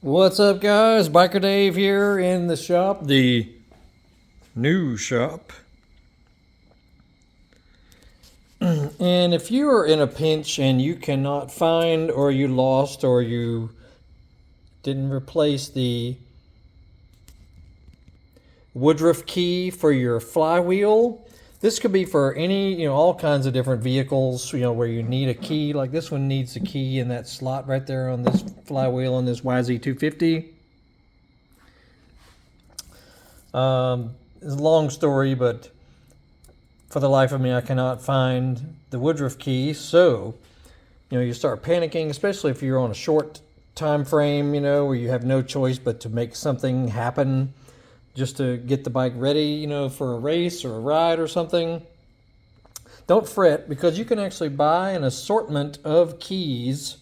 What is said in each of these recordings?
What's up, guys? Biker Dave here in the shop, the new shop. And if you are in a pinch and you cannot find, or you lost, or you didn't replace the Woodruff Key for your flywheel, this could be for any, all kinds of different vehicles, where you need a key. Like this one needs a key in that slot right there on this flywheel on this YZ250. It's a long story, but for the life of me, I cannot find the Woodruff Key. So, you start panicking, especially if you're on a short time frame, where you have no choice but to make something happen just to get the bike ready, for a race or a ride or something. Don't fret, because you can actually buy an assortment of keys.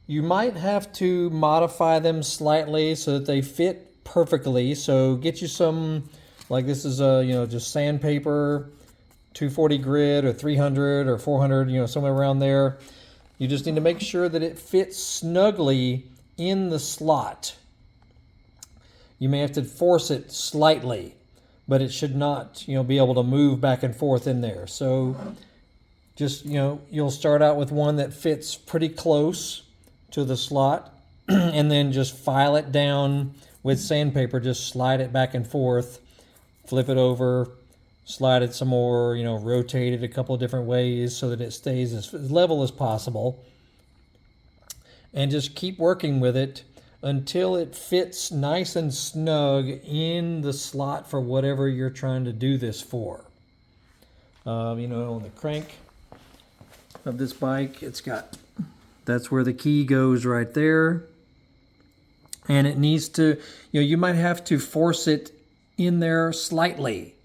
You might have to modify them slightly so that they fit perfectly. So get you some, like this is just sandpaper, 240 grit or 300 or 400, somewhere around there. You just need to make sure that it fits snugly in the slot. You may have to force it slightly, but it should not, be able to move back and forth in there. So just, you'll start out with one that fits pretty close to the slot and then just file it down with sandpaper. Just slide it back and forth, flip it over, slide it some more, rotate it a couple of different ways so that it stays as level as possible. And just keep working with it until it fits nice and snug in the slot for whatever you're trying to do this for. On the crank of this bike, that's where the key goes right there. And it needs to, you might have to force it in there slightly.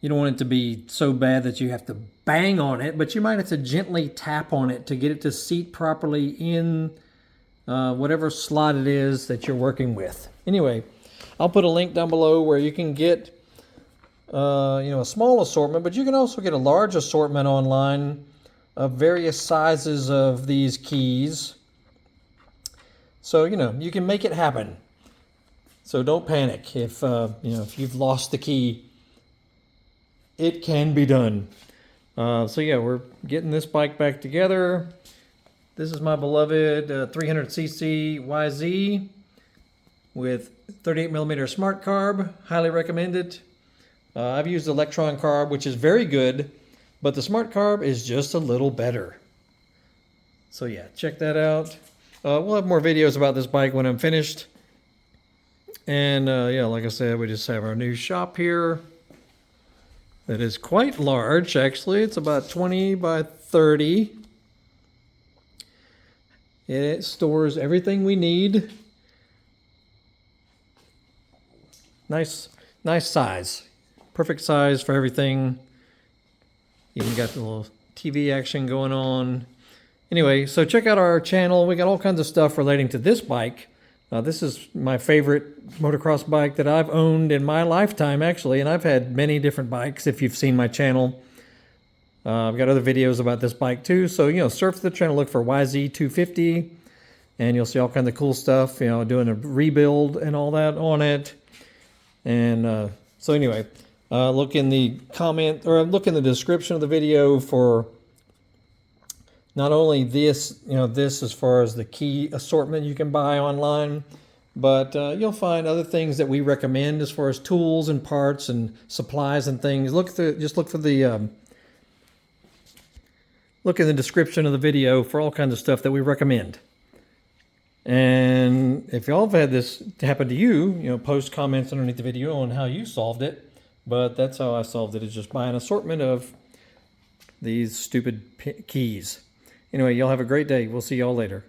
You don't want it to be so bad that you have to bang on it, but you might have to gently tap on it to get it to seat properly in whatever slot it is that you're working with. Anyway, I'll put a link down below where you can get a small assortment, but you can also get a large assortment online of various sizes of these keys. So you can make it happen. So don't panic if if you've lost the key. It can be done. So yeah, we're getting this bike back together. This is my beloved 300cc YZ with 38mm smart carb. Highly recommend it. I've used electron carb, which is very good, but the smart carb is just a little better. So yeah, check that out. We'll have more videos about this bike when I'm finished. And yeah, like I said, we just have our new shop here. That is quite large, actually. It's about 20 by 30. It stores everything we need. Nice size. Perfect size for everything. Even got the little TV action going on. Anyway, so check out our channel. We got all kinds of stuff relating to this bike. This is my favorite motocross bike that I've owned in my lifetime, actually. And I've had many different bikes, if you've seen my channel. I've got other videos about this bike too. So, surf the channel, look for YZ250, and you'll see all kinds of cool stuff, doing a rebuild and all that on it. And so anyway, look in the comment, or look in the description of the video for not only this, this as far as the key assortment you can buy online, but you'll find other things that we recommend as far as tools and parts and supplies and things. Just look for the look in the description of the video for all kinds of stuff that we recommend. And if y'all have had this happen to you, post comments underneath the video on how you solved it. But that's how I solved it, is just buy an assortment of these stupid keys. Anyway, y'all have a great day. We'll see y'all later.